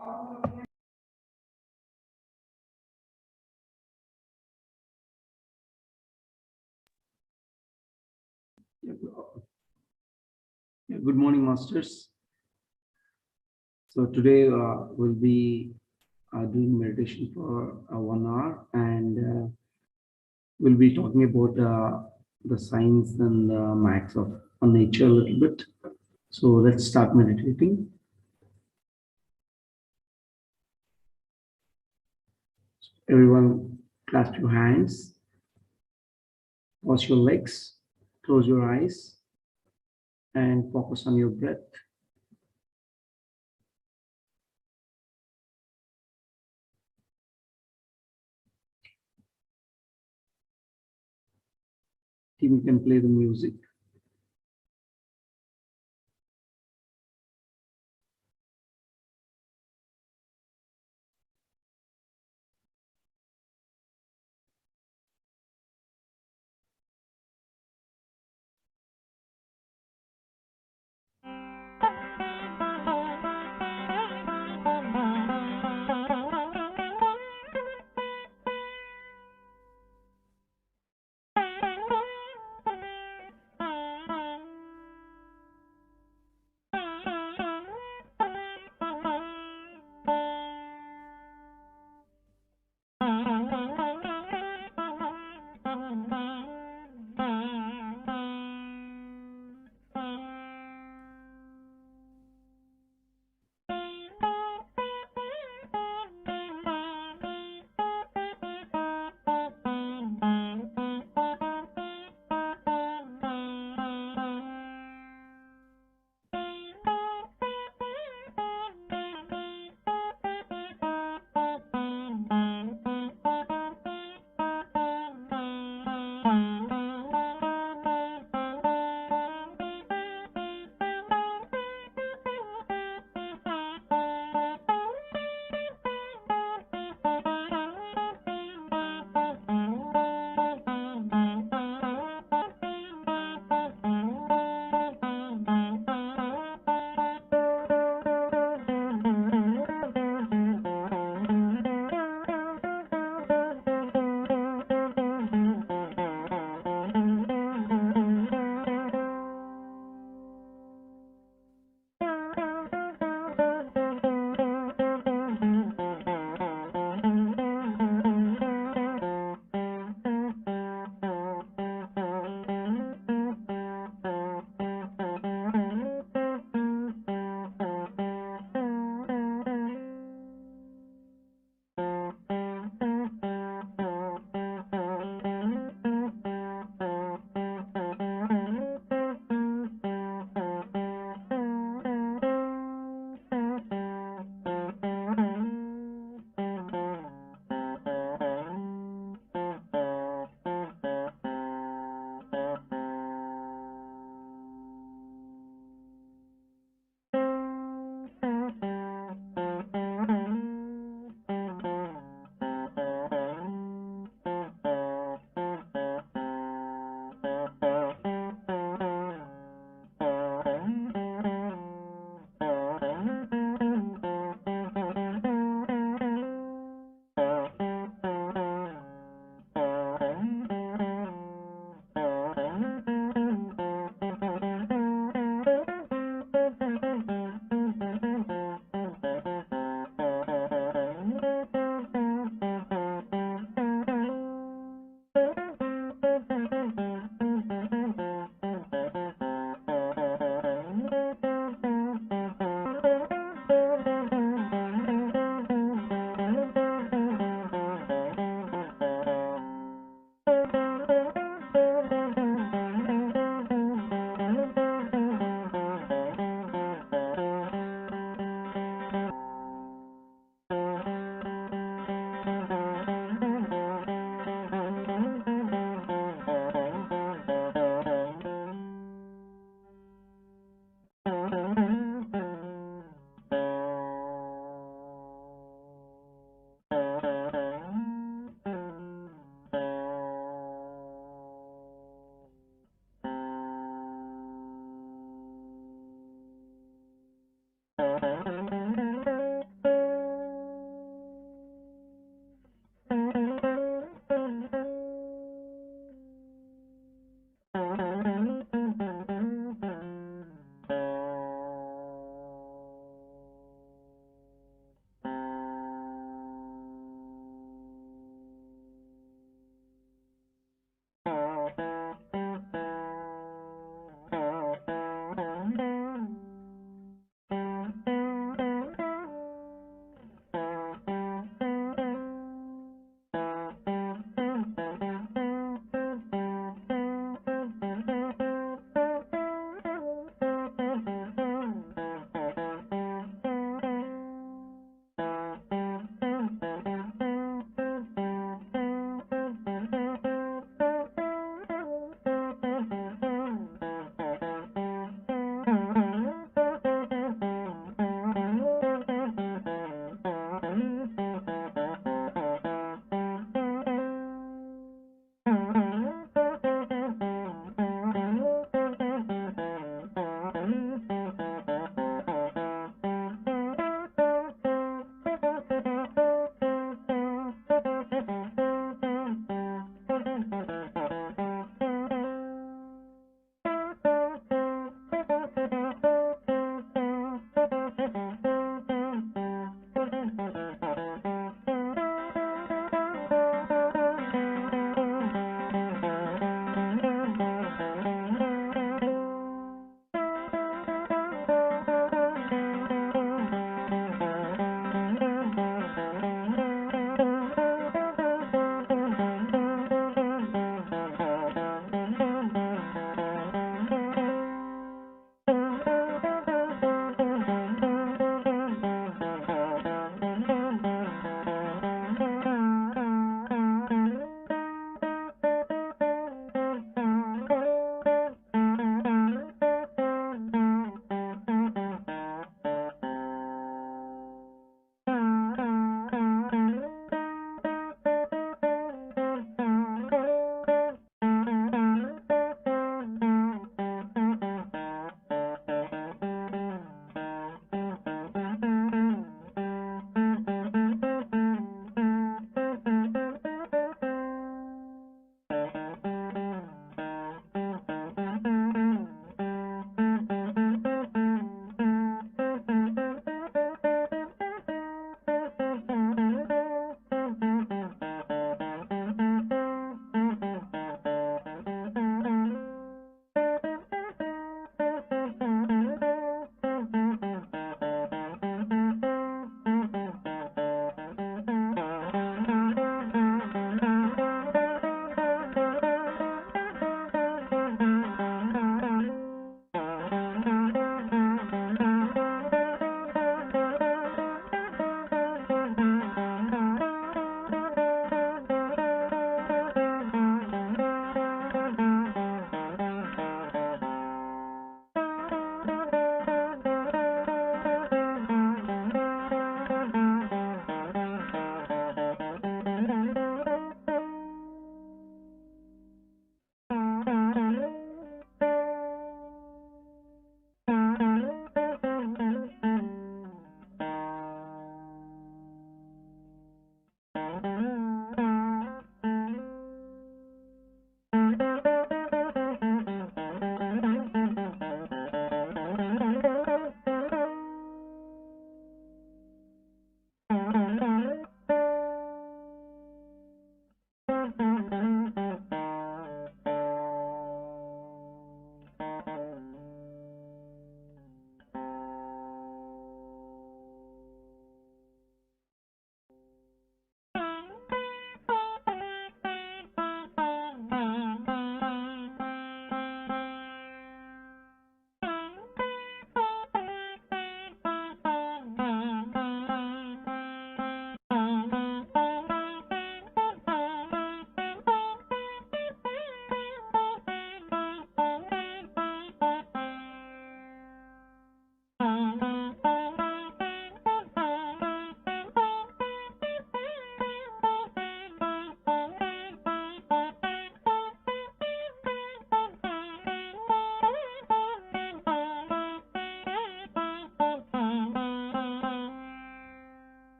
Good morning, masters. So today we'll be doing meditation for 1 hour, and we'll be talking about the science and maths of nature a little bit. So let's start meditating. Everyone, clasp your hands, cross your legs, close your eyes, and focus on your breath. Team, you can play the music.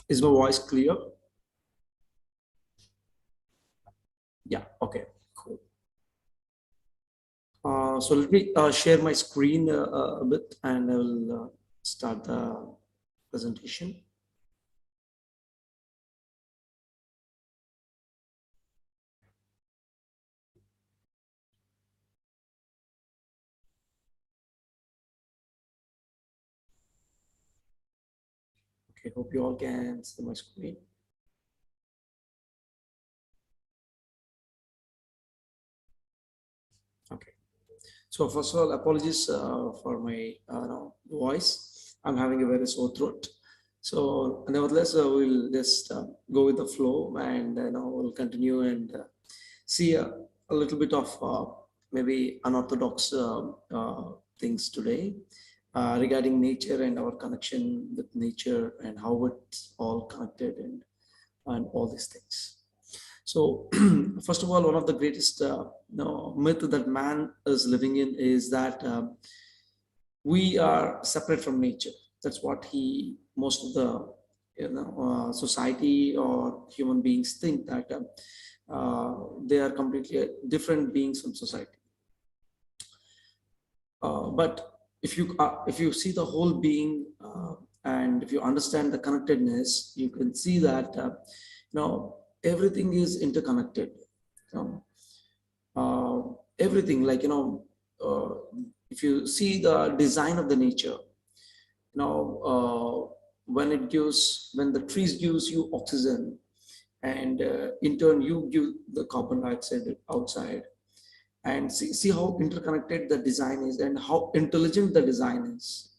Is my voice clear? Yeah, okay, cool. So let me share my screen a bit, and I will start the presentation. Okay, hope you all can see my screen. Okay. So first of all, apologies for my voice. I'm having a very sore throat. So nevertheless, we'll just go with the flow, and we'll continue and see a little bit of maybe unorthodox things today regarding nature and our connection with nature and how it's all connected and all these things. So, first of all, one of the greatest myth that man is living in is that we are separate from nature. That's what most of the society or human beings think, that they are completely different beings from society. But if you see the whole being and if you understand the connectedness, you can see that everything is interconnected. You know, everything, like if you see the design of the nature, when the trees gives you oxygen, and in turn you give the carbon dioxide outside, and see how interconnected the design is and how intelligent the design is.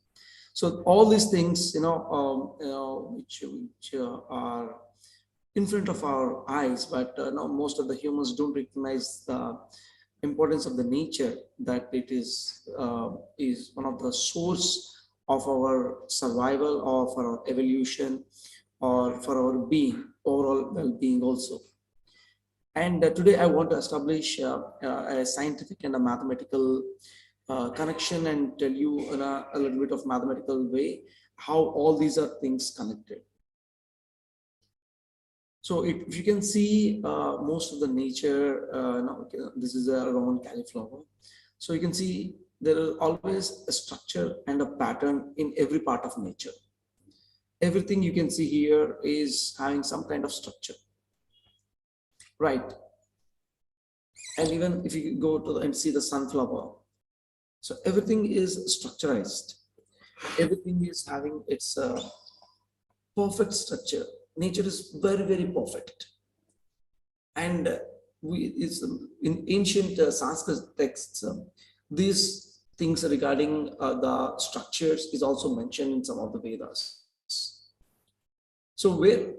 So all these things, which are in front of our eyes, but now most of the humans don't recognize the importance of the nature, that it is one of the source of our survival, or for our evolution, or for our being, overall well-being also. And today I want to establish a scientific and a mathematical connection, and tell you in a little bit of mathematical way how all these are things connected. So if you can see most of the nature, this is a Roman cauliflower. So you can see there is always a structure and a pattern in every part of nature. Everything you can see here is having some kind of structure, right? And even if you go to and see the sunflower, so everything is structurized. Everything is having its perfect structure. Nature is very, very perfect. And it's in ancient Sanskrit texts, these things regarding the structures is also mentioned in some of the Vedas. So where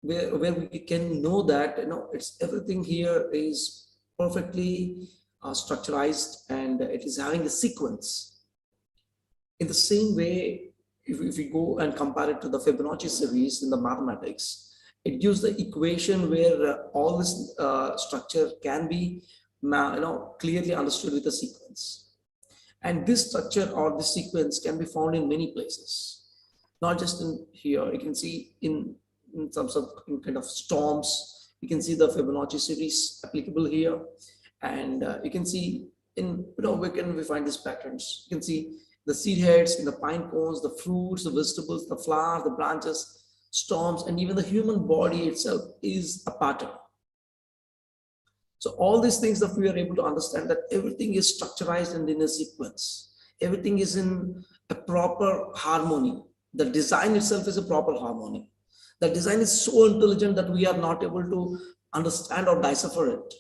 we can know that it's everything here is perfectly structurized, and it is having a sequence. In the same way, if we go and compare it to the Fibonacci series in the mathematics, it gives the equation where all this structure can be clearly understood with a sequence. And this structure or this sequence can be found in many places, not just in here. You can see in terms of in kind of storms, you can see the Fibonacci series applicable here. And you can see where can we find these patterns. You can see the seed heads in the pine cones, the fruits, the vegetables, the flowers, the branches, storms, and even the human body itself is a pattern. So all these things that we are able to understand, that everything is structurized and in a sequence. Everything is in a proper harmony. The design itself is a proper harmony. The design is so intelligent that we are not able to understand or decipher it.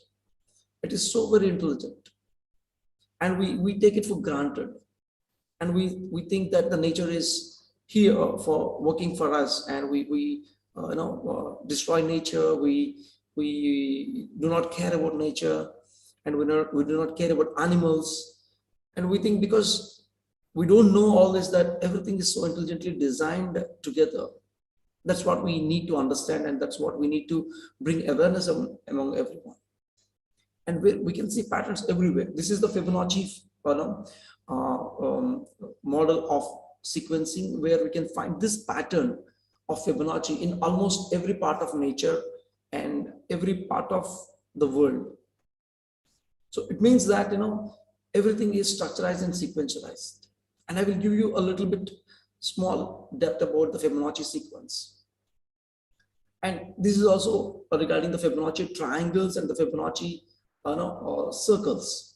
It is so very intelligent. And we take it for granted. And we think that the nature is here for working for us, and we destroy nature. We do not care about nature, and we do not care about animals. And we think, because we don't know all this, that everything is so intelligently designed together. That's what we need to understand, and that's what we need to bring awareness among everyone. And we can see patterns everywhere. This is the Fibonacci model of sequencing, where we can find this pattern of Fibonacci in almost every part of nature and every part of the world. So it means that, everything is structurized and sequentialized. And I will give you a little bit small depth about the Fibonacci sequence. And this is also regarding the Fibonacci triangles and the Fibonacci circles,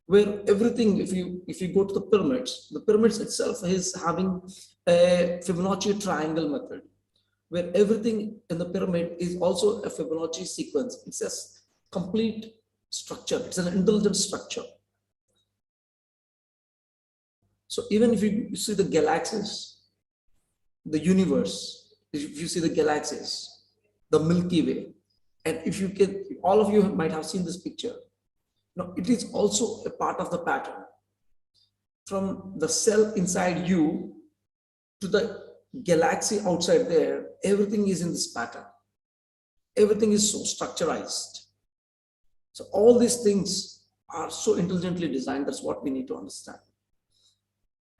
where everything, if you go to the pyramids itself is having a Fibonacci triangle method, where everything in the pyramid is also a Fibonacci sequence. It's a complete structure. It's an intelligent structure. So even if you see the galaxies, the universe, if you see the galaxies, the Milky Way, and if you can, all of you might have seen this picture. Now, it is also a part of the pattern. From the cell inside you to the galaxy outside there, everything is in this pattern. Everything is so structurized. So all these things are so intelligently designed. That's what we need to understand.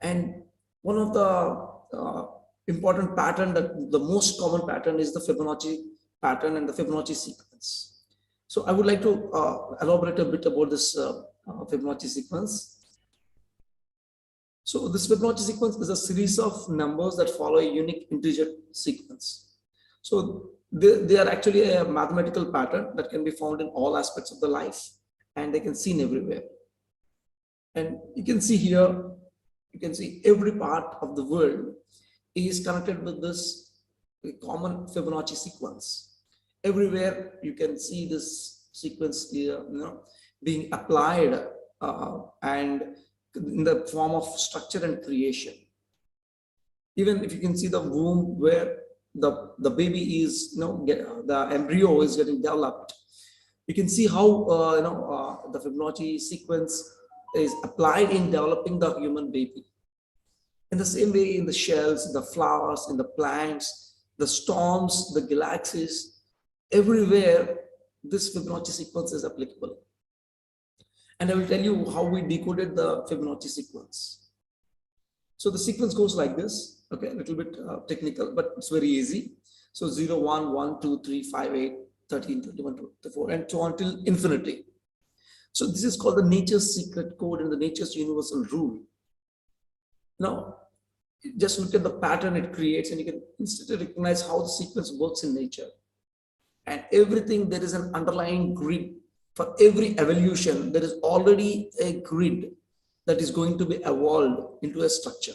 And one of the important pattern, that the most common pattern, is the Fibonacci pattern and the Fibonacci sequence. So I would like to elaborate a bit about this Fibonacci sequence. So this Fibonacci sequence is a series of numbers that follow a unique integer sequence. So they are actually a mathematical pattern that can be found in all aspects of the life, and they can seen everywhere. And you can see here, you can see every part of the world is connected with this common Fibonacci sequence. Everywhere you can see this sequence here, being applied and in the form of structure and creation. Even if you can see the womb where the baby is, the embryo is getting developed, you can see how the Fibonacci sequence is applied in developing the human baby. In the same way, in the shells, the flowers, in the plants, the storms, the galaxies, everywhere this Fibonacci sequence is applicable. And I will tell you how we decoded the Fibonacci sequence. So the sequence goes like this. Okay, a little bit technical, but it's very easy. So 0, 1, 1, 2, 3, 5, 8, 13, 21, 24, and so on till infinity. So this is called the nature's secret code and the nature's universal rule. Now, just look at the pattern it creates, and you can instantly recognize how the sequence works in nature. And everything, there is an underlying grid. For every evolution, there is already a grid that is going to be evolved into a structure.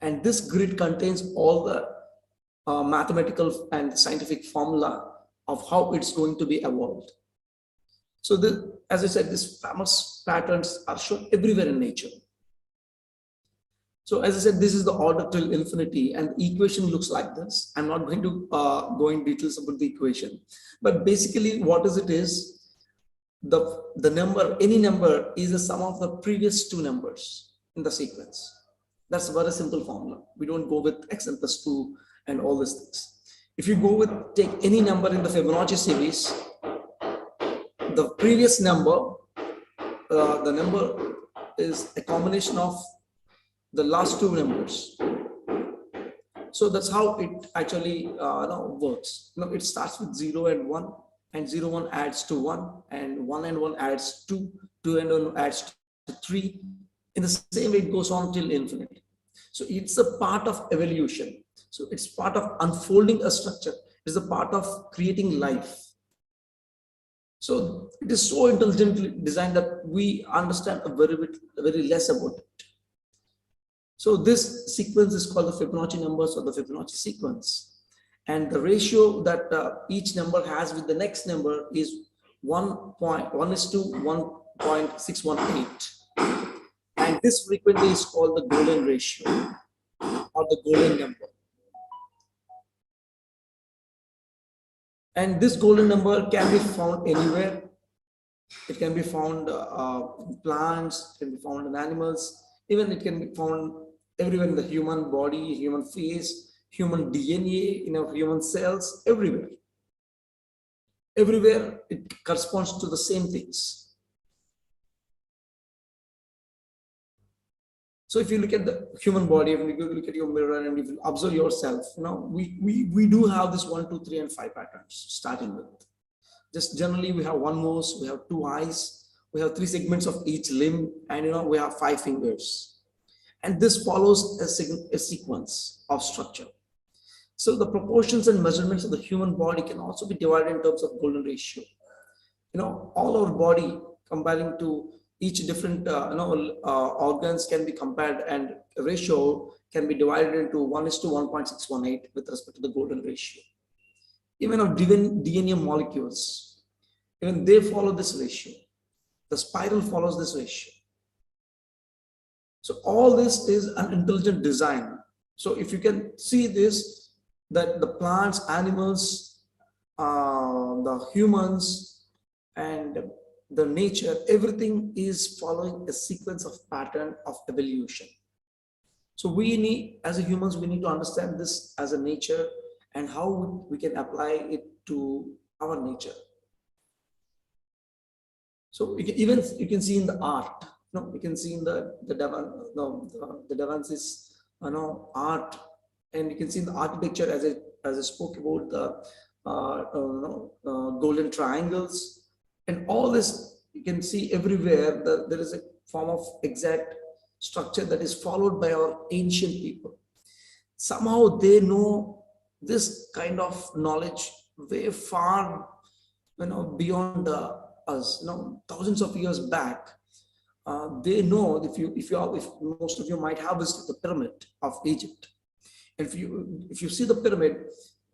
And this grid contains all the mathematical and scientific formula of how it's going to be evolved. So as I said, these famous patterns are shown everywhere in nature. So as I said, this is the order till infinity, and the equation looks like this. I'm not going to go in details about the equation, but basically what is it is, the number, any number, is the sum of the previous two numbers in the sequence. That's a very simple formula. We don't go with xn plus 2 and all these things. If you go with, take any number in the Fibonacci series, the previous number, the number is a combination of the last two numbers. So that's how it actually works. It starts with 0 and 1, and 0, 1 adds to 1, and 1 and 1 adds 2, 2 and 1 adds to 3. In the same way, it goes on till infinity. So it's a part of evolution. So it's part of unfolding a structure. It's a part of creating life. So it is so intelligently designed that we understand very less about it. So this sequence is called the Fibonacci numbers or the Fibonacci sequence. And the ratio that each number has with the next number is 1 is to 1.618. And this frequently is called the golden ratio or the golden number. And this golden number can be found anywhere. It can be found in plants, it can be found in animals, even it can be found everywhere in the human body, human face, human DNA, in our human cells, everywhere. Everywhere it corresponds to the same things. So if you look at the human body, if you look at your mirror and if you observe yourself, we do have this 1, 2, 3, and 5 patterns starting with. Just generally, we have one nose, we have 2 eyes, we have 3 segments of each limb, and we have 5 fingers. And this follows a sequence of structure. So the proportions and measurements of the human body can also be divided in terms of golden ratio. All our body comparing to each different organs can be compared, and ratio can be divided into 1:1.618 with respect to the golden ratio. Even our DNA molecules, even they follow this ratio. The spiral follows this ratio. So all this is an intelligent design. So if you can see this, that the plants, animals, the humans, and the nature, everything is following a sequence of pattern of evolution. So we need, as a humans, we need to understand this as a nature and how we can apply it to our nature. So even you can see in the art, you can see in the Davance's art, and you can see in the architecture as I spoke about the golden triangles, and all this you can see everywhere. There is a form of exact structure that is followed by our ancient people. Somehow they know this kind of knowledge way far, beyond us. Thousands of years back, they know. If most of you might have visited the pyramid of Egypt, and if you see the pyramid,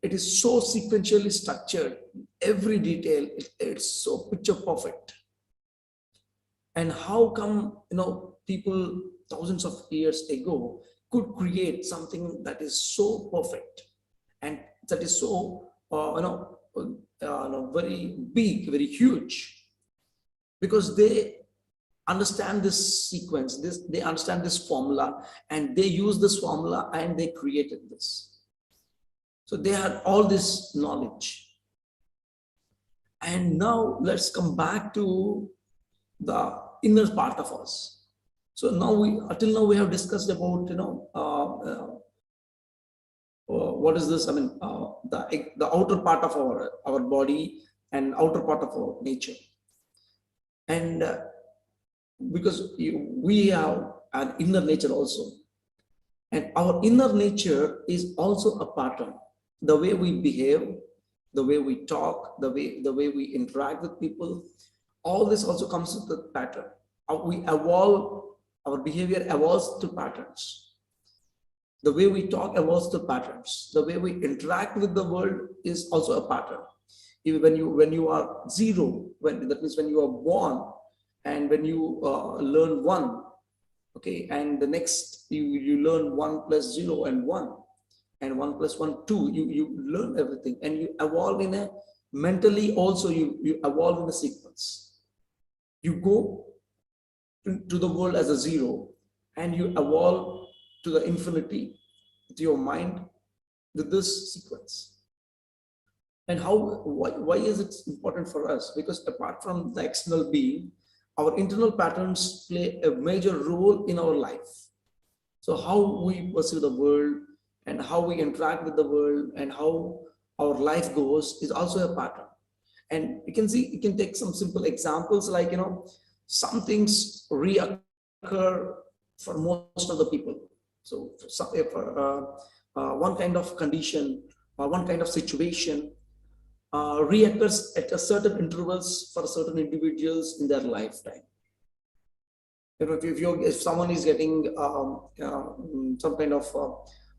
it is so sequentially structured. Every detail, it's so picture perfect. And how come people thousands of years ago could create something that is so perfect and that is so very big, very huge? Because they understand this sequence, they understand this formula, and they use this formula and they created this. So they had all this knowledge. And now let's come back to the inner part of us. So now until now we have discussed about what is this? I mean, the outer part of our body and outer part of our nature. And because we have an inner nature also, and our inner nature is also a pattern. The way we behave, the way we talk, the way we interact with people, all this also comes with the pattern. We evolve, our behavior evolves to patterns. The way we talk evolves to patterns. The way we interact with the world is also a pattern. Even when you are zero, that means when you are born, and when you learn 1, okay, and the next you learn 1 plus 0 and 1, and 1 plus 1 2, you learn everything, and you evolve in a mentally also, you evolve in a sequence. You go to the world as a 0, and you evolve to the infinity with your mind with this sequence. And why is it important for us? Because apart from the external being, our internal patterns play a major role in our life. So how we perceive the world, and how we interact with the world, and how our life goes is also a pattern. And you can take some simple examples, like some things reoccur for most of the people. So for one kind of condition or one kind of situation reoccurs at a certain intervals for certain individuals in their lifetime. If someone is getting some kind of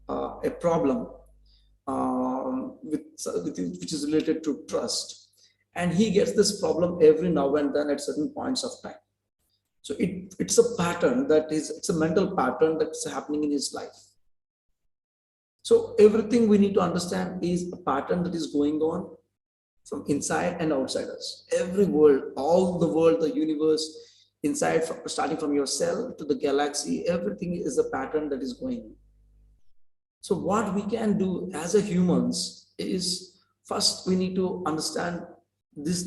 a problem which is related to trust, and he gets this problem every now and then at certain points of time. So it's a pattern, it's a mental pattern that's happening in his life. So everything we need to understand is a pattern that is going on from inside and outside us. Every world, all the world, the universe, inside, starting from your cell to the galaxy, everything is a pattern that is going on. So what we can do as a humans is, first we need to understand this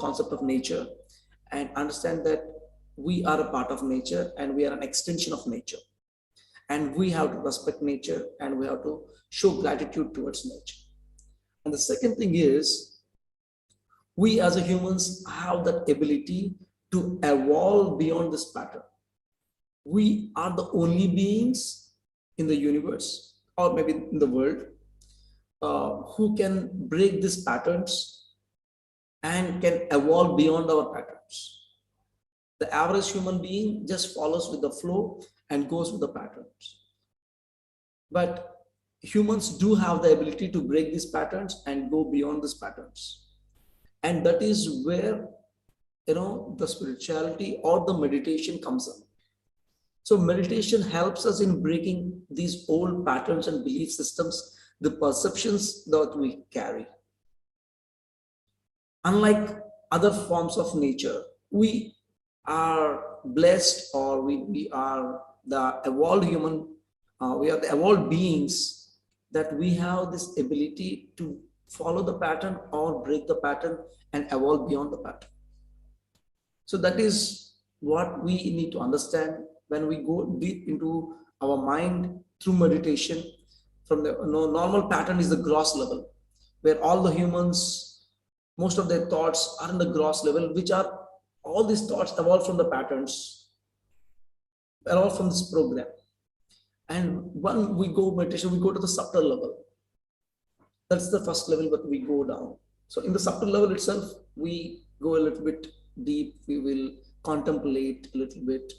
concept of nature, and understand that we are a part of nature and we are an extension of nature. And we have to respect nature, and we have to show gratitude towards nature. And the second thing is, we as a humans have that ability to evolve beyond this pattern. We are the only beings in the universe, or maybe in the world, who can break these patterns and can evolve beyond our patterns. The average human being just follows with the flow and goes with the patterns. But humans do have the ability to break these patterns and go beyond these patterns. And that is where, the spirituality or the meditation comes in. So meditation helps us in breaking these old patterns and belief systems, the perceptions that we carry. Unlike other forms of nature, we are blessed, or we are the evolved human, we are the evolved beings, that we have this ability to follow the pattern or break the pattern and evolve beyond the pattern. So that is what we need to understand when we go deep into our mind through meditation. From the normal pattern is the gross level, where all the humans, most of their thoughts are in the gross level, which are all these thoughts evolve from the patterns, evolve from this program. And when we go meditation, we go to the subtle level. That's the first level that we go down. So in the subtle level itself, we go a little bit deep, we will contemplate a little bit,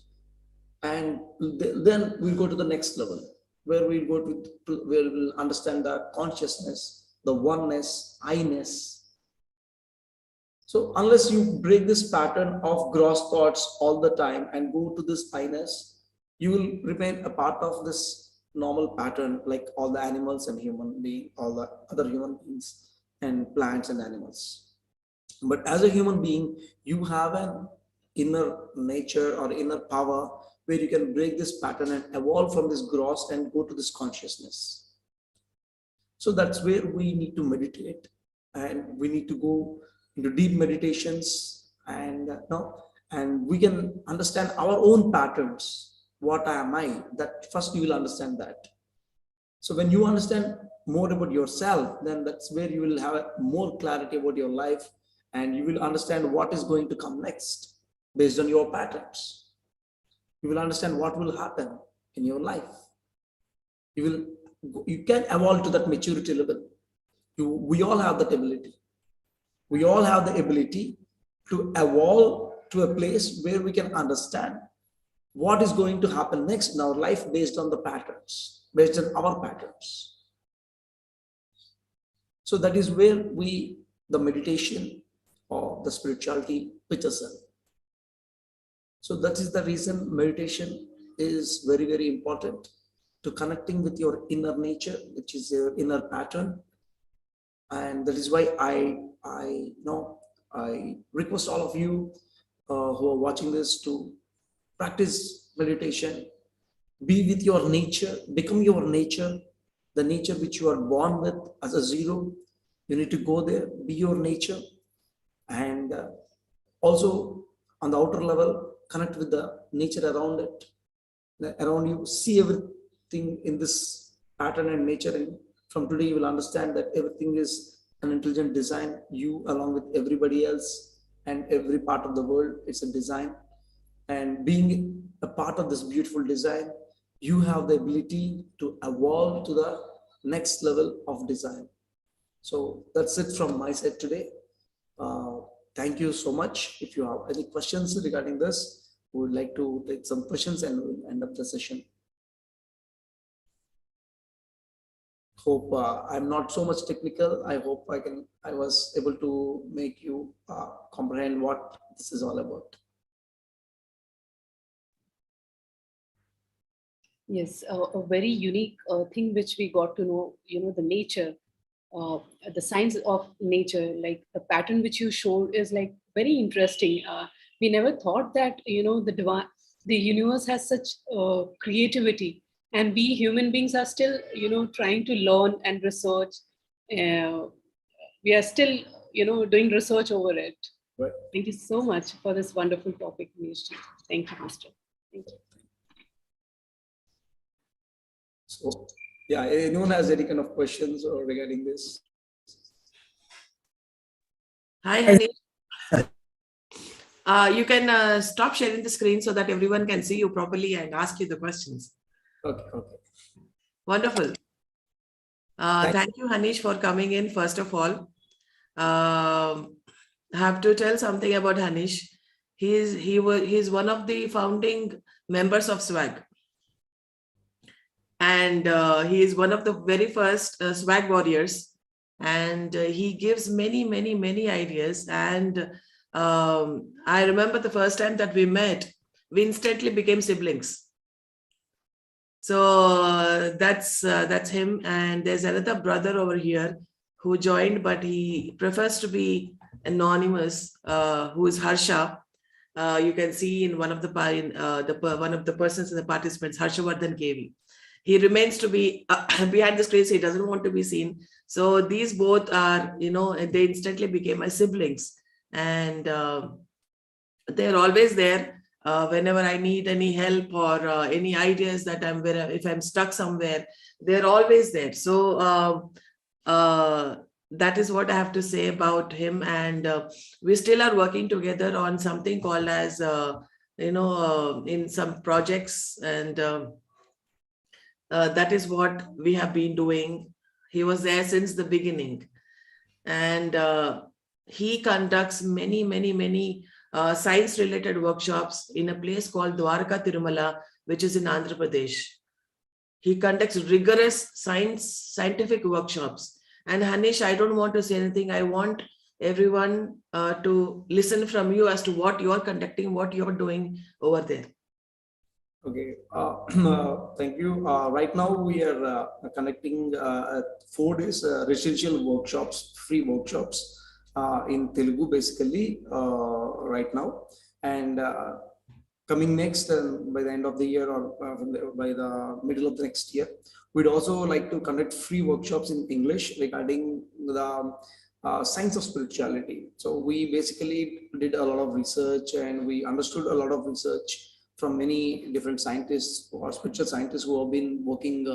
and then we'll go to the next level, where we'll go to where we'll understand the consciousness, the oneness, I-ness. So unless you break this pattern of gross thoughts all the time and go to this I-ness, you will remain a part of this normal pattern, like all the animals and human beings, all the other human beings and plants and animals. But as a human being, you have an inner nature or inner power where you can break this pattern and evolve from this gross and go to this consciousness. So that's where we need to meditate, and we need to go into deep meditations, and and we can understand our own patterns. What am I? That first you will understand that. So when you understand more about yourself, then that's where you will have more clarity about your life, and you will understand what is going to come next based on your patterns. You will understand what will happen in your life. You can evolve to that maturity level. We all have that ability. We all have the ability to evolve to a place where we can understand what is going to happen next in our life based on the patterns, based on our patterns. So that is where the meditation or the spirituality pitches in. So that is the reason meditation is very, very important to connecting with your inner nature, which is your inner pattern. And that is why I request all of you who are watching this to practice meditation. Be with your nature, become your nature, the nature which you are born with as a zero. You need to go there, be your nature, and also on the outer level, connect with the nature around it, around you. See everything in this pattern and nature. And from today, you will understand that everything is an intelligent design. You, along with everybody else and every part of the world, it's a design. And being a part of this beautiful design, you have the ability to evolve to the next level of design. So that's it from my side today. Thank you so much. If you have any questions regarding this, we would like to take some questions and we'll end up the session. Hope I'm not so much technical. I hope I was able to make you comprehend what this is all about. Yes, a very unique thing which we got to know, the nature, the science of nature, like the pattern which you showed is like very interesting. We never thought that, the universe has such creativity, and we human beings are still, trying to learn and research. We are still, doing research over it. Right. Thank you so much for this wonderful topic, Manish. Thank you, Mr. Thank you. So yeah, anyone has any kind of questions or regarding this? Hi, Hanish. You can stop sharing the screen so that everyone can see you properly and ask you the questions. Okay, okay. Wonderful. Thank you, Hanish, for coming in, first of all. I have to tell something about Hanish. He's one of the founding members of SWAG. And he is one of the very first SWAG warriors. And he gives many ideas. And I remember the first time that we met, we instantly became siblings. So that's him. And there's another brother over here who joined, but he prefers to be anonymous, who is Harsha. You can see in one of the one of the persons in the participants, Harshavardhan KV. He remains to be behind the screen, so he doesn't want to be seen. So these both are, they instantly became my siblings, and they're always there whenever I need any help or any ideas that if I'm stuck somewhere, they're always there. So that is what I have to say about him. And we still are working together on something called as, in some projects, and that is what we have been doing. He was there since the beginning, and he conducts many science related workshops in a place called Dwarka Tirumala, which is in Andhra Pradesh. He conducts rigorous scientific workshops. And Hanish, I don't want to say anything. I want everyone to listen from you as to what you're conducting, what you're doing over there. Okay, thank you. Right now we are conducting 4 days residential workshops, free workshops in Telugu basically right now. And coming next, by the end of the year or by the middle of the next year, we'd also like to conduct free workshops in English regarding the science of spirituality. So we basically did a lot of research, and we understood a lot of research from many different scientists or spiritual scientists who have been working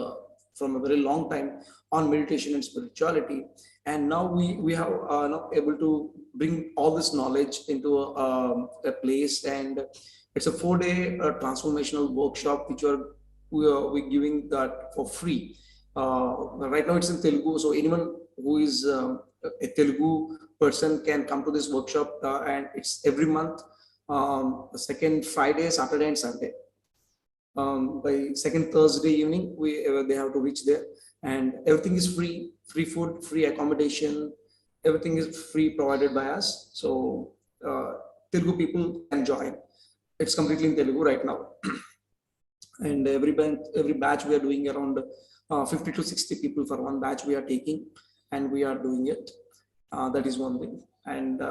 from a very long time on meditation and spirituality. And now we have now able to bring all this knowledge into a place, and it's a 4-day transformational workshop which we're giving that for free. Right now it's in Telugu, so anyone who is a Telugu person can come to this workshop, and it's every month, the second Friday, Saturday, and Sunday. By second Thursday evening, they have to reach there, and everything is free food, free accommodation, everything is free provided by us. So Telugu people can join. It's completely in Telugu right now. And every batch we are doing around 50 to 60 people for one batch we are taking, and we are doing it. That is one thing. And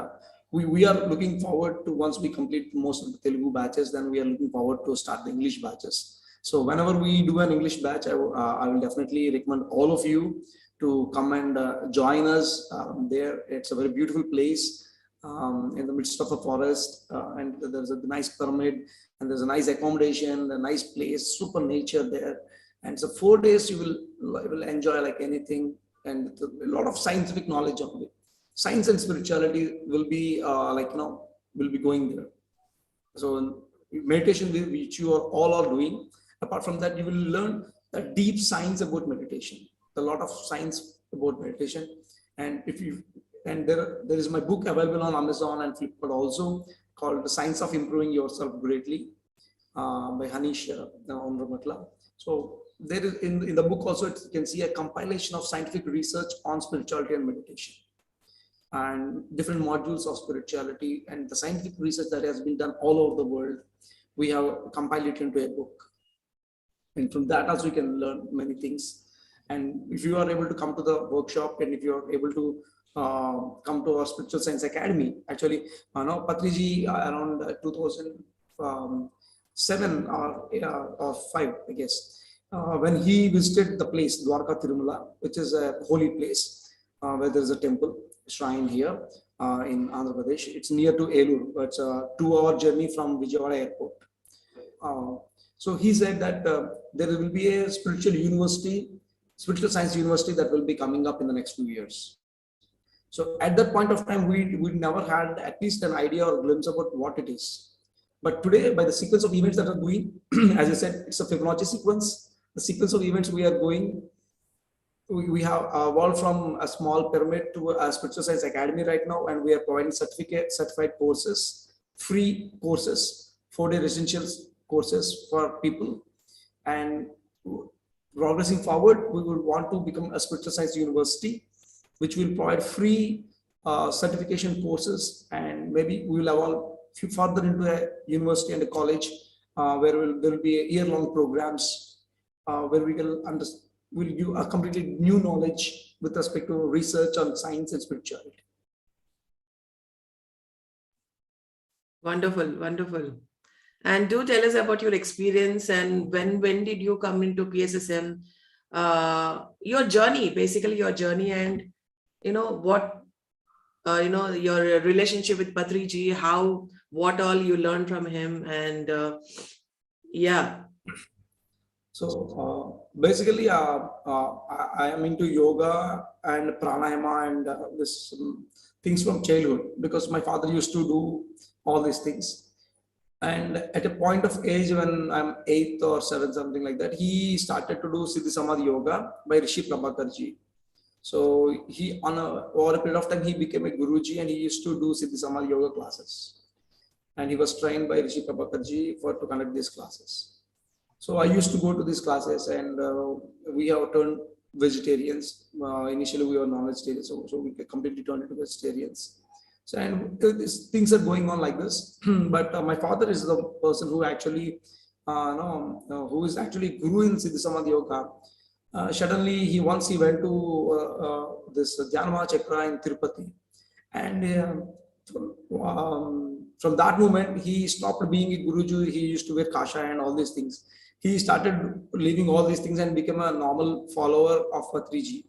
we are looking forward to, once we complete most of the Telugu batches, then we are looking forward to start the English batches. So whenever we do an English batch, I will definitely recommend all of you to come and join us there. It's a very beautiful place in the midst of a forest, and there's a nice pyramid, and there's a nice accommodation, a nice place, super nature there. And so 4 days you will enjoy like anything, and a lot of scientific knowledge on it. Science and spirituality will be will be going there. So meditation, which you are all doing, apart from that, you will learn the deep science about meditation, a lot of science about meditation. And there is my book available on Amazon and Flipkart also, called The Science of Improving Yourself Greatly, by Hanish Ramatla. So there is in the book also, you can see a compilation of scientific research on spirituality and meditation, and different modules of spirituality, and the scientific research that has been done all over the world. We have compiled it into a book, and from that also you can learn many things. And if you are able to come to the workshop, and if you are able to come to our Spiritual Science Academy, actually, now Patriji around 2007 or 5, I guess, when he visited the place Dwarka Tirumala, which is a holy place where there is a temple shrine here in Andhra Pradesh. It's near to Elur. It's a 2-hour journey from Vijayawada airport. So he said that there will be a spiritual science university that will be coming up in the next few years. So at that point of time, we never had at least an idea or glimpse about what it is. But today, by the sequence of events that are going, as I said, it's a Fibonacci sequence. The sequence of events we are going, we have evolved from a small pyramid to a spiritual science academy right now, and we are providing certified courses, free courses, 4-day residential courses for people. And progressing forward, we will want to become a spiritual science university, which will provide free certification courses, and maybe we will evolve further into a university and a college where there will be year-long programs where we will give a completely new knowledge with respect to research on science and spirituality. Wonderful, wonderful. And do tell us about your experience and when did you come into PSSM? Your journey, basically your journey, and what your relationship with Patriji, what all you learned from him, and yeah. So basically, I am into yoga and pranayama and this things from childhood, because my father used to do all these things. And at a point of age when I'm 8th or 7th, something like that, he started to do Siddhi Samadhi Yoga by Rishi Prabhakarji. So he, over a period of time, he became a Guruji, and he used to do Siddhi Samadhi Yoga classes. And he was trained by Rishi Prabhakarji to conduct these classes. So I used to go to these classes, and we have turned vegetarians. Initially, we were non-vegetarians, so we completely turned into vegetarians. So, and things are going on like this. But my father is the person who actually, who is actually Guru in Siddhi Samadhi Yoga. Suddenly, he went to this Dhyana Chakra in Tirupati, and from that moment, he stopped being a Guruji. He used to wear kasha and all these things. He started leaving all these things and became a normal follower of Patriji.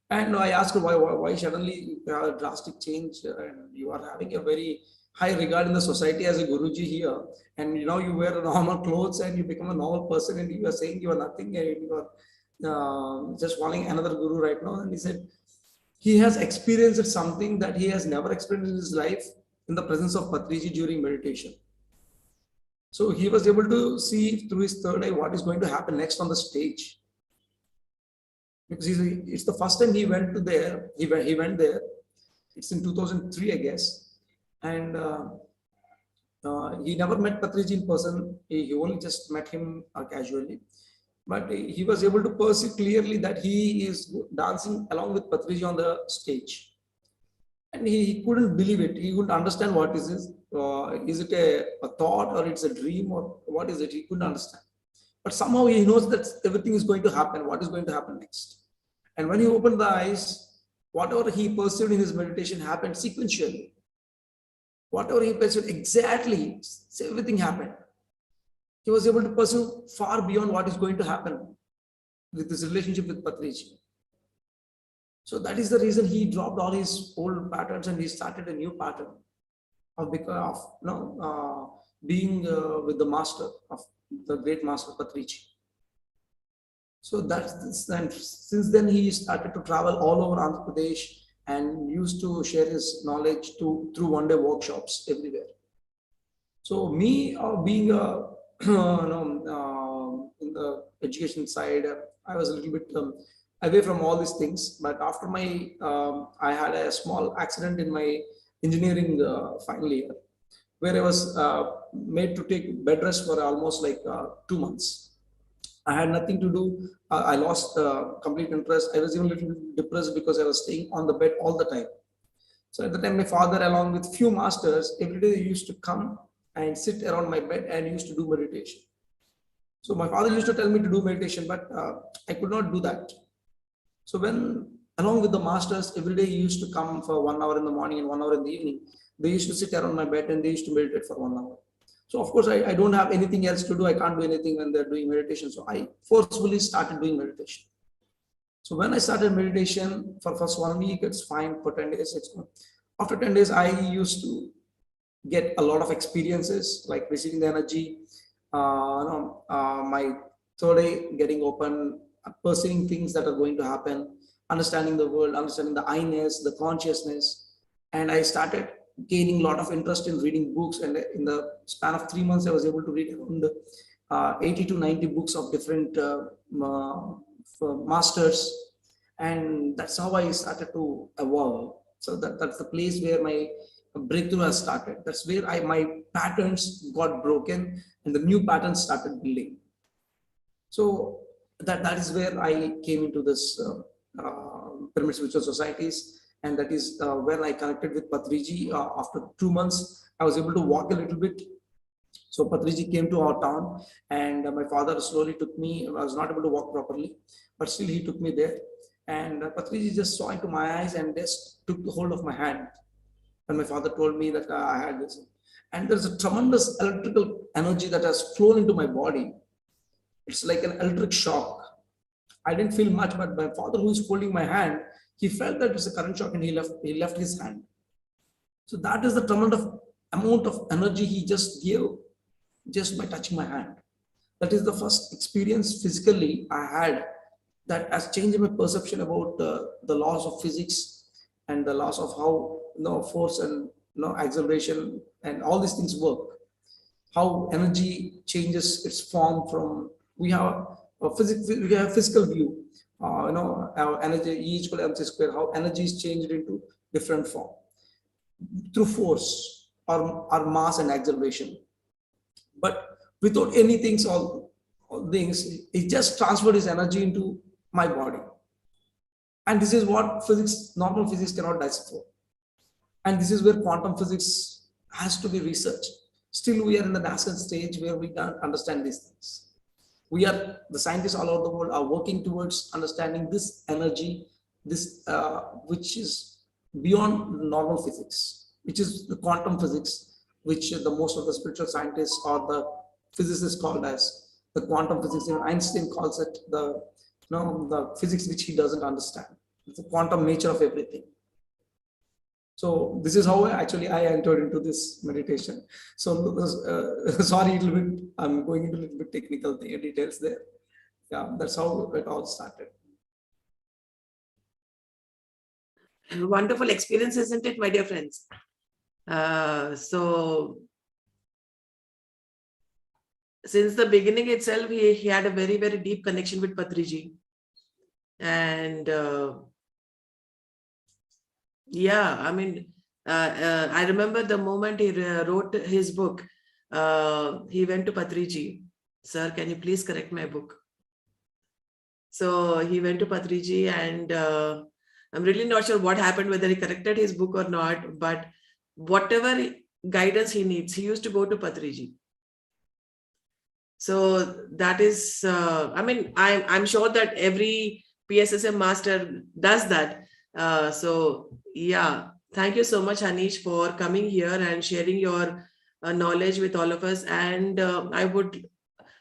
And I asked why suddenly a drastic change, and you are having a very high regard in the society as a Guruji here, and you wear normal clothes and you become a normal person, and you are saying you are nothing, and you are just following another Guru right now. And he said he has experienced something that he has never experienced in his life in the presence of Patriji during meditation. So he was able to see through his third eye what is going to happen next on the stage. Because it's the first time he went there. He went there. It's in 2003, I guess. And he never met Patriji in person. He only just met him casually. But he was able to perceive clearly that he is dancing along with Patriji on the stage. And he couldn't believe it. He couldn't understand what is this. Is it a thought, or it's a dream, or what is it? He couldn't understand. But somehow he knows that everything is going to happen. What is going to happen next? And when he opened the eyes, whatever he perceived in his meditation happened sequentially. Whatever he perceived exactly, everything happened. He was able to pursue far beyond what is going to happen with his relationship with Patriji. So that is the reason he dropped all his old patterns and he started a new pattern of being with the master, of the great master Patriji. So and since then he started to travel all over Andhra Pradesh and used to share his knowledge through one-day workshops everywhere. So me being in the education side, I was a little bit away from all these things. But after I had a small accident in my engineering final year, where I was made to take bed rest for almost like 2 months. I had nothing to do. I lost complete interest. I was even a little bit depressed because I was staying on the bed all the time. So at the time, my father, along with few masters, every day they used to come and sit around my bed and used to do meditation. So my father used to tell me to do meditation, but I could not do that. So when, along with the masters, every day he used to come for 1 hour in the morning and 1 hour in the evening, they used to sit around my bed and they used to meditate for 1 hour. So of course, I don't have anything else to do. I can't do anything when they're doing meditation. So I forcefully started doing meditation. So when I started meditation for first 1 week, it's fine. For 10 days, it's good. After 10 days, I used to get a lot of experiences, like receiving the energy, my third eye getting open, perceiving things that are going to happen, understanding the world, understanding the I-ness, the consciousness. And I started gaining a lot of interest in reading books. And in the span of 3 months, I was able to read around 80 to 90 books of different masters. And that's how I started to evolve. So that's the place where my breakthrough has started. That's where my patterns got broken and the new patterns started building. So that is where I came into this pyramid spiritual societies, and that is when I connected with Patriji. After 2 months, I was able to walk a little bit. So Patriji came to our town, and my father slowly took me. I was not able to walk properly, but still he took me there. And Patriji just saw into my eyes and just took hold of my hand. And my father told me that I had this. And there's a tremendous electrical energy that has flown into my body. It's like an electric shock. I didn't feel much, but my father, who is holding my hand, he felt that it's a current shock, and he left his hand. So that is the tremendous amount of energy he just gave just by touching my hand. That is the first experience physically I had that has changed my perception about the laws of physics and the laws of how force and acceleration and all these things work. How energy changes its form from we have a physical view. Our energy E equal to mc square. How energy is changed into different form through force or mass and acceleration. But without anything, all things, it just transferred his energy into my body. And this is what normal physics cannot decipher. And this is where quantum physics has to be researched. Still, we are in the nascent stage where we can't understand these things. The scientists all over the world are working towards understanding this energy, which is beyond normal physics, which is the quantum physics, which the most of the spiritual scientists or the physicists called as the quantum physics. Einstein calls it the physics which he doesn't understand. It's the quantum nature of everything. So this is how I entered into this meditation. So sorry, I'm going into a little bit technical details there. Yeah, that's how it all started. Wonderful experience, isn't it, my dear friends? So since the beginning itself, he had a very, very deep connection with Patriji. And yeah, I mean, I remember the moment he wrote his book, he went to Patriji. Sir, can you please correct my book? So he went to Patriji, and I'm really not sure what happened, whether he corrected his book or not, but whatever guidance he needs, he used to go to Patriji. So that is, I mean, I'm sure that every PSSM master does that. So yeah, thank you so much, Anish, for coming here and sharing your knowledge with all of us. And I would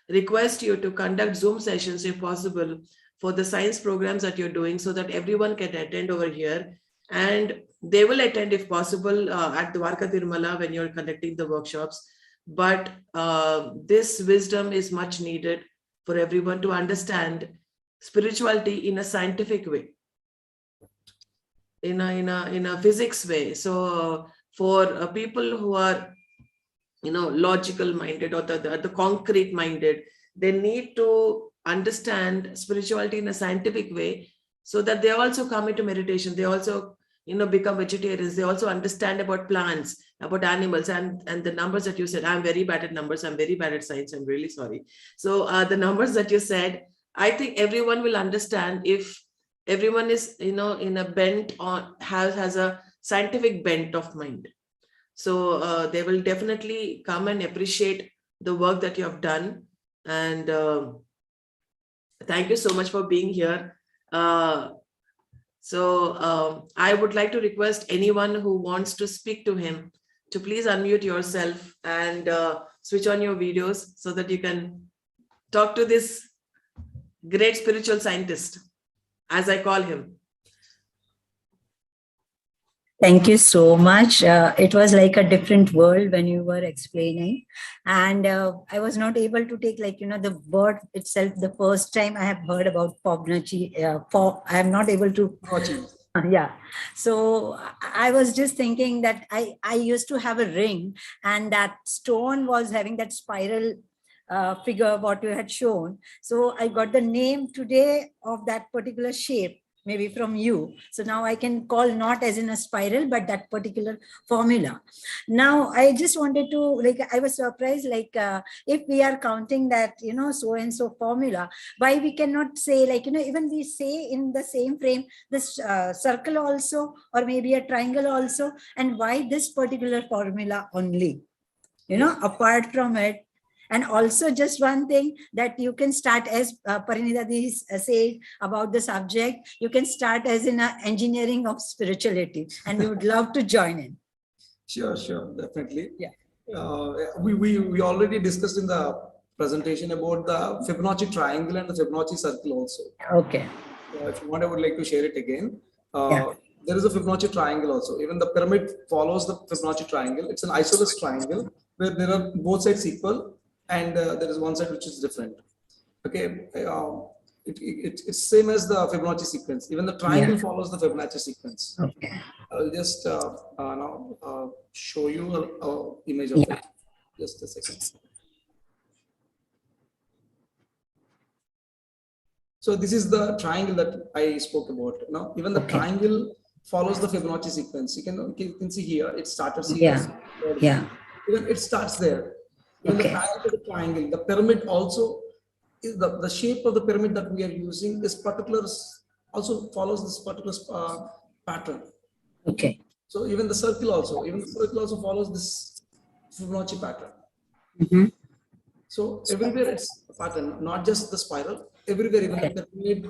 request you to conduct Zoom sessions if possible for the science programs that you're doing, so that everyone can attend over here. And they will attend if possible at Dwarka Tirumala when you're conducting the workshops. But this wisdom is much needed for everyone to understand spirituality in a scientific way, in a physics way. So for people who are logical minded or the concrete minded, they need to understand spirituality in a scientific way, so that they also come into meditation. They also become vegetarians. They also understand about plants, about animals, and the numbers that you said. I'm very bad at numbers. I'm very bad at science. I'm really sorry. So the numbers that you said, I think everyone will understand if everyone is in a bent on has a scientific bent of mind. So they will definitely come and appreciate the work that you have done. And thank you so much for being here. So I would like to request anyone who wants to speak to him to please unmute yourself and switch on your videos so that you can talk to this great spiritual scientist, as I call him. Thank you so much. It was like a different world when you were explaining. And I was not able to take, like, the word itself. The first time I have heard about Fibonacci, I am not able to. Yeah. So I was just thinking that I used to have a ring, and that stone was having that spiral figure, what you had shown. So I got the name today of that particular shape, maybe from you. So now I can call not as in a spiral, but that particular formula. Now, I just wanted to, like, I was surprised, like, if we are counting that, so and so formula, why we cannot say, like, even we say in the same frame, this circle also, or maybe a triangle also, and why this particular formula only, apart from it. And also, just one thing that you can start, as Parinidadi said about the subject, you can start as in engineering of spirituality, and we would love to join in. Sure, definitely. Yeah. We already discussed in the presentation about the Fibonacci triangle and the Fibonacci circle also. Okay. If you want, I would like to share it again. Yeah. There is a Fibonacci triangle also. Even the pyramid follows the Fibonacci triangle. It's an isosceles triangle where there are both sides equal, and there is one side which is different. Okay, it's same as the Fibonacci sequence. Even the triangle follows the Fibonacci sequence. Okay. I'll just now show you an image of it. Just a second. So this is the triangle that I spoke about. Now, even the triangle follows the Fibonacci sequence. You can see here, it started here. Yeah. Even it starts there. Even the triangle, the pyramid also, is the shape of the pyramid that we are using is also follows this particular pattern. Okay. So even the circle also follows this Fibonacci pattern. Mm-hmm. So everywhere it's a pattern, not just the spiral. Everywhere, even the pyramid,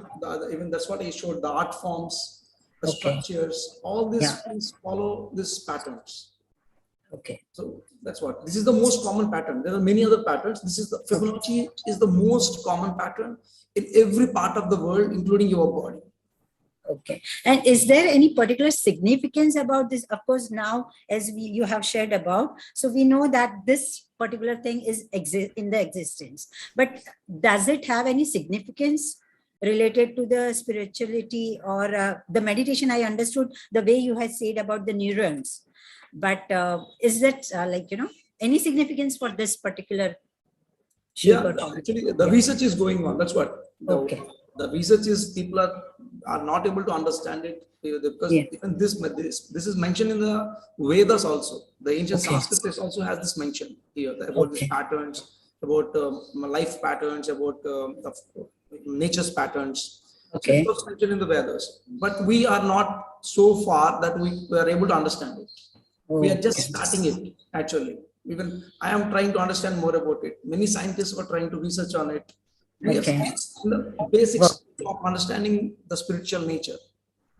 even that's what I showed. The art forms, the structures, all these things follow these patterns. Okay. So that's what. This is the most common pattern. There are many other patterns. This is the Fibonacci is the most common pattern in every part of the world, including your body. Okay. And is there any particular significance about this? Of course, now, as you have shared about, so we know that this particular thing is in the existence. But does it have any significance related to the spirituality or the meditation? I understood the way you had said about the neurons. But is that any significance for this particular shape? Actually, the research is going on. That's what. The research is, people are not able to understand it because even this is mentioned in the Vedas also. The ancient Sanskrit also has this mention here about these patterns, about life patterns, about nature's patterns. Okay. It was mentioned in the Vedas, but we are not so far that we are able to understand it. We are just starting it, actually. Even I am trying to understand more about it. Many scientists were trying to research on it. We are in the basics of understanding the spiritual nature.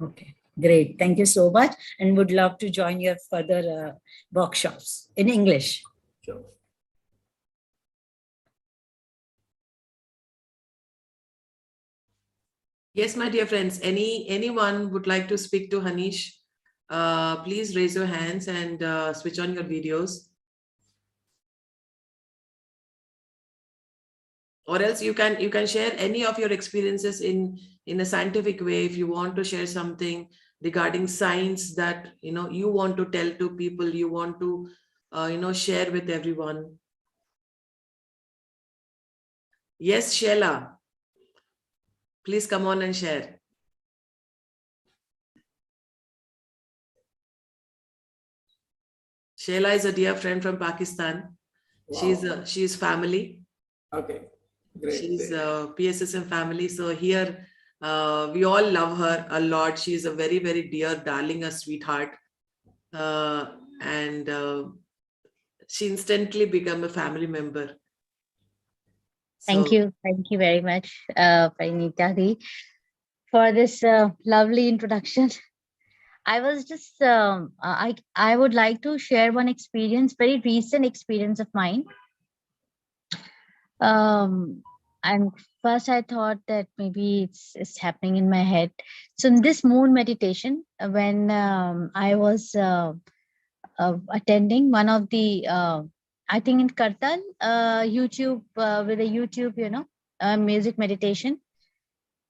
Okay, great. Thank you so much, and would love to join your further workshops in English. Sure. Yes, my dear friends, anyone would like to speak to Hanish, please raise your hands and switch on your videos. Or else you can share any of your experiences in a scientific way. If you want to share something regarding science that you want to tell to people, you want to share with everyone. Yes, Sheila, please come on and share. Sheila is a dear friend from Pakistan. Wow. She's family. Okay, great. She's a PSSM family. So here we all love her a lot. She's a very, very dear, darling, a sweetheart. And she instantly became a family member. Thank you very much, Parinita, for this lovely introduction. I was just, I would like to share one experience, very recent experience of mine. and first I thought that maybe it's happening in my head. So in this moon meditation, when I was attending one of the I think in Kartal YouTube, with a YouTube, music meditation,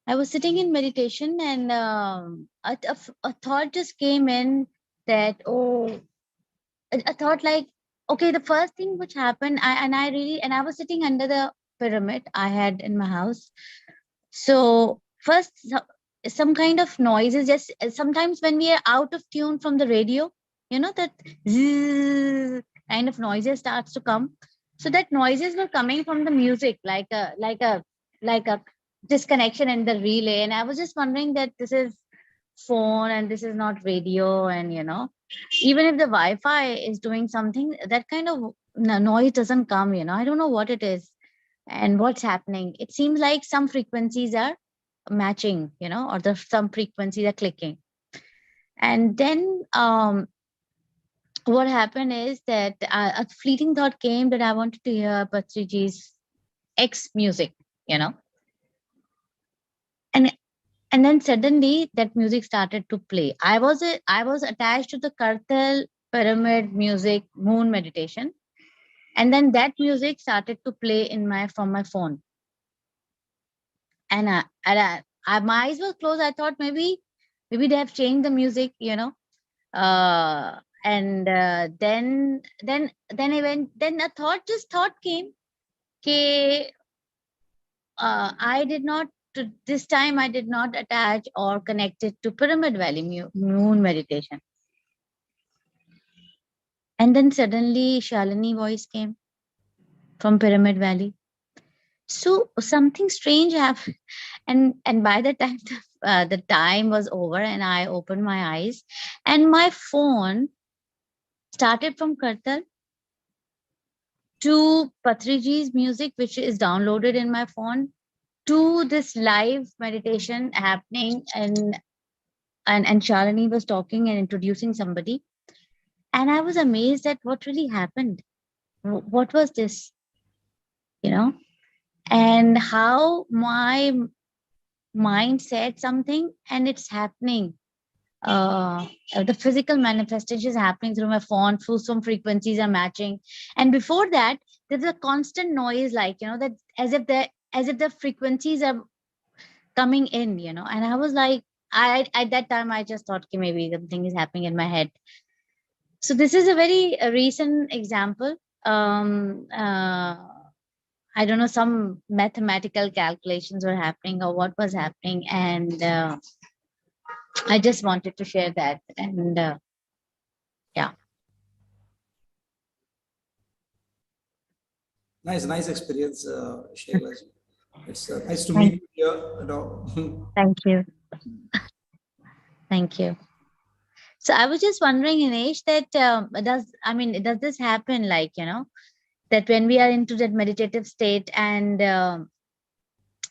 I was sitting in meditation, and a thought just came in that, oh, a thought like, okay, the first thing which happened, I was sitting under the pyramid I had in my house. So first, some kind of noises, just sometimes when we are out of tune from the radio, that zzz kind of noises starts to come. So that noises were coming from the music, like a disconnection in the relay. And I was just wondering that this is phone and this is not radio, and even if the Wi-Fi is doing something, that kind of noise doesn't come. I don't know what it is and what's happening. It seems like some frequencies are matching, or some frequencies are clicking. And then what happened is that a fleeting thought came that I wanted to hear Patriji's X music, and and then suddenly that music started to play. I was attached to the Kartal pyramid music moon meditation, and then that music started to play from my phone. And my eyes were closed. I thought maybe they have changed the music, and then a thought came. Okay, I did not this time. I did not attach or connect it to Pyramid Valley moon meditation. And then suddenly Shalini voice came from Pyramid Valley. So something strange happened, and by the time the time was over, and I opened my eyes, and my phone started from Kartal to Patriji's music, which is downloaded in my phone, to this live meditation happening, and Shalini was talking and introducing somebody, and I was amazed at what really happened. What was this, and how my mind said something, and it's happening. The physical manifestation is happening through my phone, through some frequencies are matching. And before that, there's a constant noise, like, that as if the frequencies are coming in, and I was like, at that time, I just thought, okay, maybe something is happening in my head. So this is a very recent example. I don't know, some mathematical calculations were happening or what was happening. And I just wanted to share that. And yeah. Nice experience, Sheila. It's nice to Thank, meet you here. thank you. Thank you. So I was just wondering, Inesh, that does this happen, like, that when we are into that meditative state, and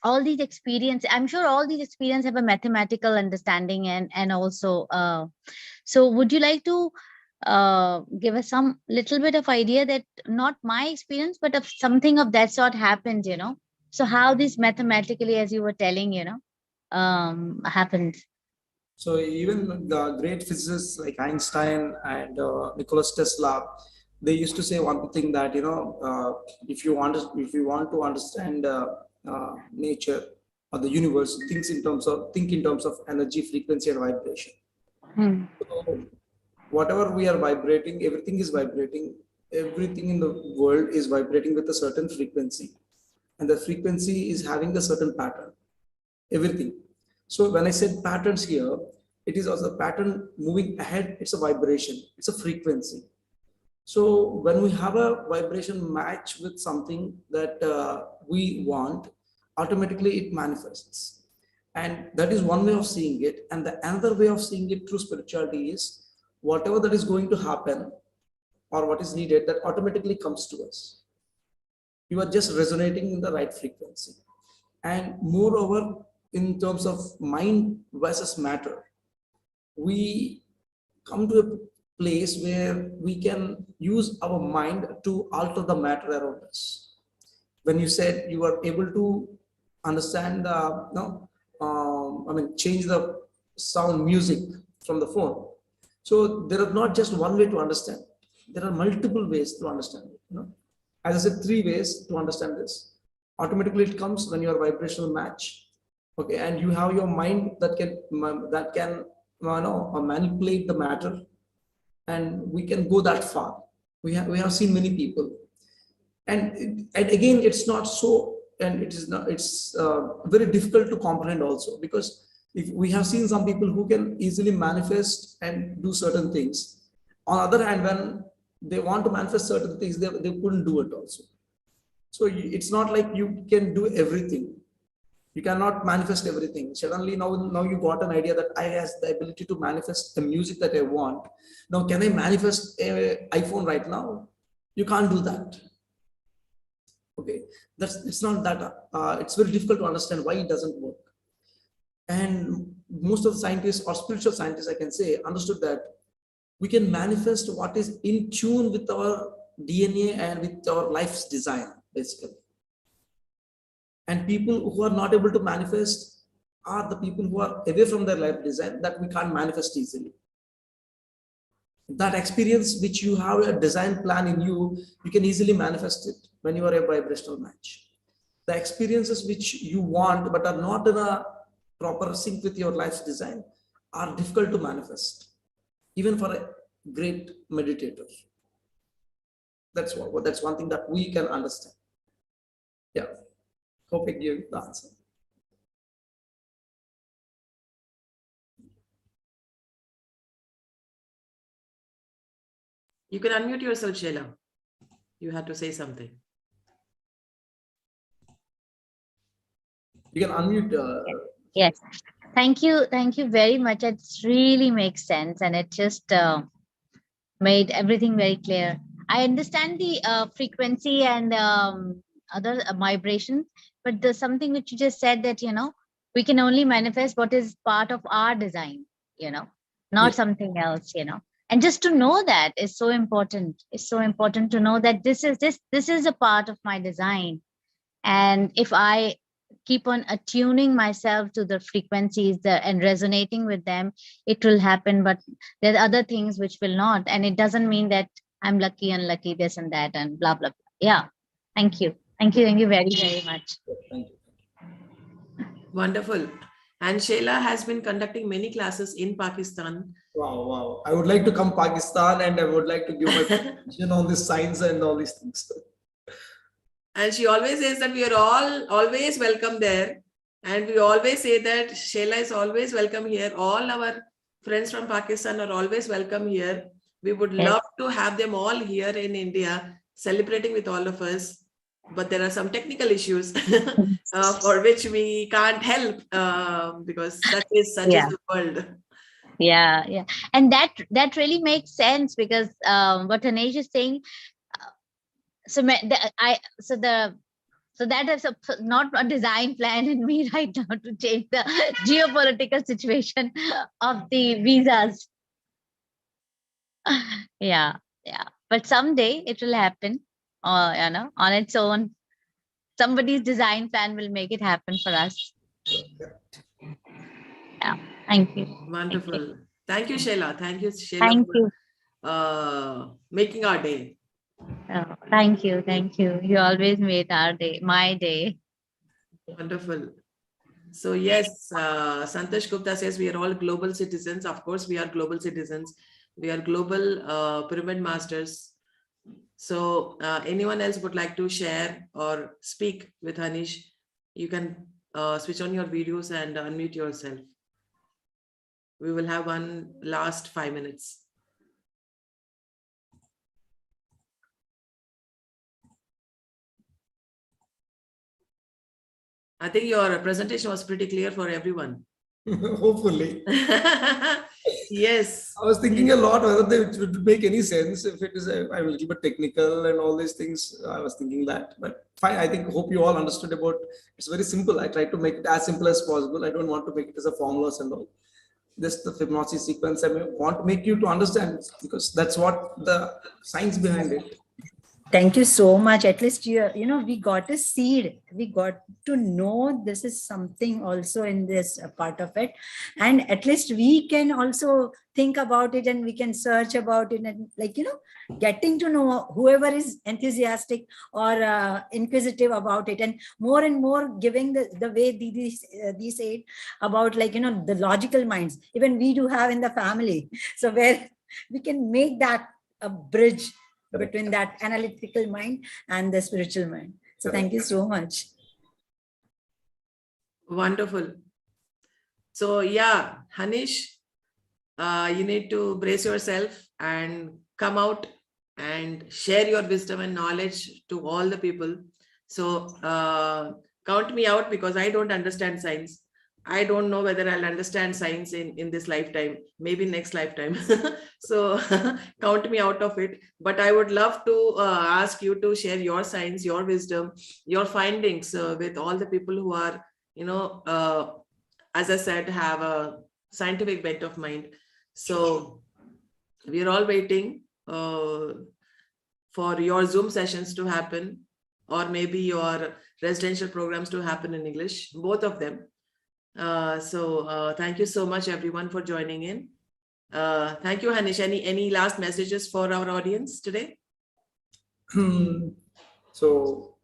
all these experience, I'm sure all these experience have a mathematical understanding, and also so would you like to give us some little bit of idea that not my experience, but of something of that sort happened, so how this mathematically, as you were telling, happened? So even the great physicists like Einstein and Nikola Tesla, they used to say one thing that, if you want to understand nature or the universe, think in terms of energy, frequency, and vibration. Hmm. So whatever we are vibrating, everything is vibrating. Everything in the world is vibrating with a certain frequency, and the frequency is having a certain pattern. Everything. So when I said patterns here, it is also a pattern moving ahead. It's a vibration. It's a frequency. So when we have a vibration match with something that we want, automatically it manifests. And that is one way of seeing it. And the another way of seeing it through spirituality is whatever that is going to happen or what is needed, that automatically comes to us. You are just resonating in the right frequency. And moreover, in terms of mind versus matter, we come to a place where we can use our mind to alter the matter around us. when you said you were able to understand the, change the sound music from the phone. So there are not just one way to understand. There are multiple ways to understand it. As I said, 3 ways to understand this. Automatically, it comes when you are vibrational match. Okay, and you have your mind that can manipulate the matter, and we can go that far. We have seen many people, and again, it's not so, and it is not. It's very difficult to comprehend also, because if we have seen some people who can easily manifest and do certain things. On the other hand, when they want to manifest certain things, they couldn't do it also. So it's not like you can do everything. You cannot manifest everything. Suddenly now you got an idea that I has the ability to manifest the music that I want. Now, can I manifest an iPhone right now? You can't do that. Okay, it's not that. It's very difficult to understand why it doesn't work. And most of the scientists or spiritual scientists, I can say, understood that we can manifest what is in tune with our DNA and with our life's design, basically. And people who are not able to manifest are the people who are away from their life design, that we can't manifest easily. That experience which you have a design plan in you, you can easily manifest it when you are a vibrational match. The experiences which you want but are not in a proper sync with your life's design are difficult to manifest, even for a great meditator. That's one thing that we can understand. Yeah. Hope I gave the answer. You can unmute yourself, Sheila. You had to say something. You can unmute. Yes. Thank you very much. It really makes sense, and it just made everything very clear. I understand the frequency and other vibrations, but there's something which you just said, that we can only manifest what is part of our design, not something else, and just to know that is so important. It's so important to know that this is a part of my design, and if I keep on attuning myself to the frequencies and resonating with them, it will happen. But there are other things which will not, and it doesn't mean that I'm lucky, unlucky, this and that, and blah blah blah. Yeah, thank you very very much. Thank you. Wonderful. And Sheila has been conducting many classes in Pakistan. Wow. I would like to come Pakistan, and I would like to give my opinion on this science and all these things. And she always says that we are all always welcome there. And we always say that Sheila is always welcome here. All our friends from Pakistan are always welcome here. We would love to have them all here in India, celebrating with all of us. But there are some technical issues for which we can't help, because that is such is the world. Yeah. And that really makes sense, because what Anesh is saying, so that is not a design plan in me right now to change the geopolitical situation of the visas. Yeah. But someday it will happen, on its own. Somebody's design plan will make it happen for us. Yeah. Thank you. Wonderful. Thank you, Sheila. Thank you, Sheila, Thank you. Making our day. Oh, thank you. You always made our day, my day. Wonderful. So yes, Santosh Gupta says we are all global citizens. Of course, we are global citizens. We are global pyramid masters. So anyone else would like to share or speak with Anish? You can switch on your videos and unmute yourself. We will have one last 5 minutes. I think your presentation was pretty clear for everyone. Hopefully. Yes. I was thinking a lot whether it would make any sense if it is a little bit technical and all these things. I was thinking that, but fine. I hope you all understood about. It's very simple. I tried to make it as simple as possible. I don't want to make it as a formulas and all. Just the Fibonacci sequence. I want to make you to understand, because that's what the science behind it. Thank you so much. At least we got a seed. We got to know this is something also in this part of it, and at least we can also think about it and we can search about it, and getting to know whoever is enthusiastic or inquisitive about it, and more giving the way these said about the logical minds. Even we do have in the family, so where we can make that a bridge between that analytical mind and the spiritual mind. So thank you so much. Wonderful. So yeah, Hanish, you need to brace yourself and come out and share your wisdom and knowledge to all the people. So count me out, because I don't understand science. I don't know whether I'll understand science in this lifetime, maybe next lifetime. So count me out of it. But I would love to ask you to share your science, your wisdom, your findings with all the people who are, as I said, have a scientific bent of mind. So we are all waiting for your Zoom sessions to happen, or maybe your residential programs to happen in English, both of them. So thank you so much, everyone, for joining in. Thank you, Hanish. Any last messages for our audience today? So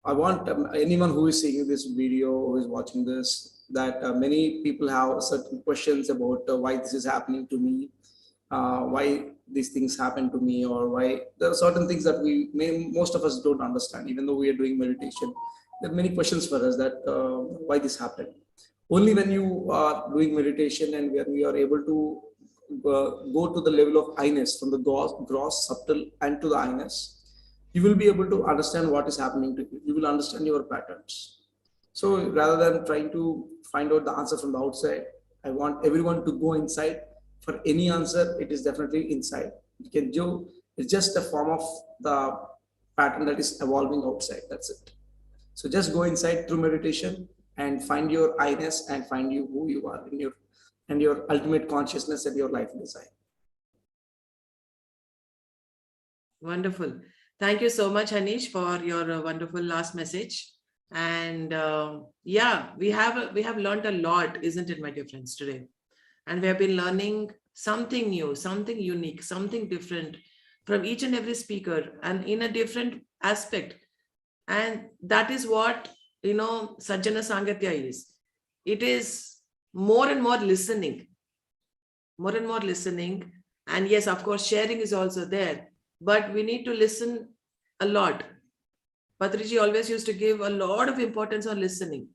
I want anyone who is seeing this video, who is watching this, that many people have certain questions about why this is happening to me, why these things happen to me, or why there are certain things that most of us don't understand, even though we are doing meditation. There are many questions for us that why this happened. Only when you are doing meditation and when we are able to go to the level of I-ness, from the gross, subtle, and to the I-ness, you will be able to understand what is happening to you. You will understand your patterns. So rather than trying to find out the answer from the outside, I want everyone to go inside. For any answer, it is definitely inside. You can do, it's just a form of the pattern that is evolving outside. That's it. So just go inside through meditation and find your I-ness and find you who you are in your ultimate consciousness and your life design. Wonderful. Thank you so much, Hanish, for your wonderful last message. And yeah, we have learned a lot, isn't it, my dear friends, today? And we have been learning something new, something unique, something different from each and every speaker, and in a different aspect. And that is what, Sajjana Sangatya is. It is more and more listening, more and more listening. And yes, of course, sharing is also there, but we need to listen a lot. Patriji always used to give a lot of importance on listening.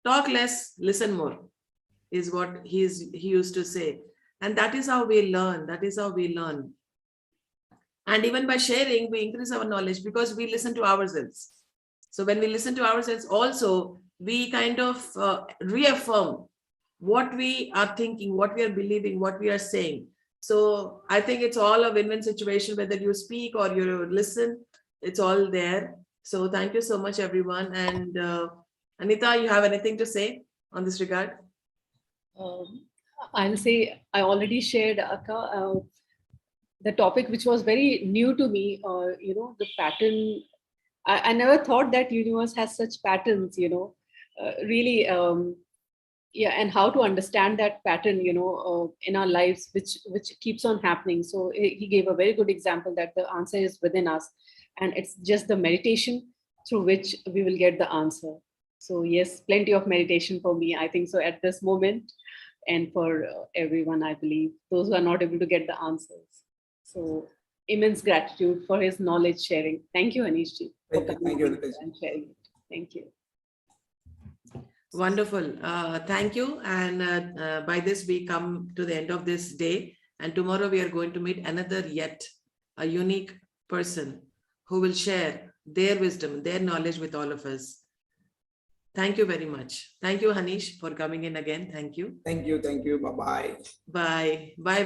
Talk less, listen more, is what he used to say. And that is how we learn. That is how we learn. And even by sharing, we increase our knowledge, because we listen to ourselves. So when we listen to ourselves also, we kind of reaffirm what we are thinking, what we are believing, what we are saying. So I think it's all a win-win situation, whether you speak or you listen, it's all there. So thank you so much, everyone. And Anita, you have anything to say on this regard? I'll say I already shared, Akka, the topic which was very new to me, the pattern. I never thought that universe has such patterns, really, yeah, and how to understand that pattern, in our lives, which keeps on happening. So he gave a very good example that the answer is within us, and it's just the meditation through which we will get the answer. So yes, plenty of meditation for me, I think so, at this moment, and for everyone, I believe, those who are not able to get the answers. So immense gratitude for his knowledge sharing. Thank you, Anishji, for coming and sharing it. Thank you. Wonderful. Thank you. And by this, we come to the end of this day. And tomorrow we are going to meet another yet a unique person who will share their wisdom, their knowledge with all of us. Thank you very much. Thank you, Hanish, for coming in again. Thank you. Thank you. Thank you. Bye-bye. Bye. Bye.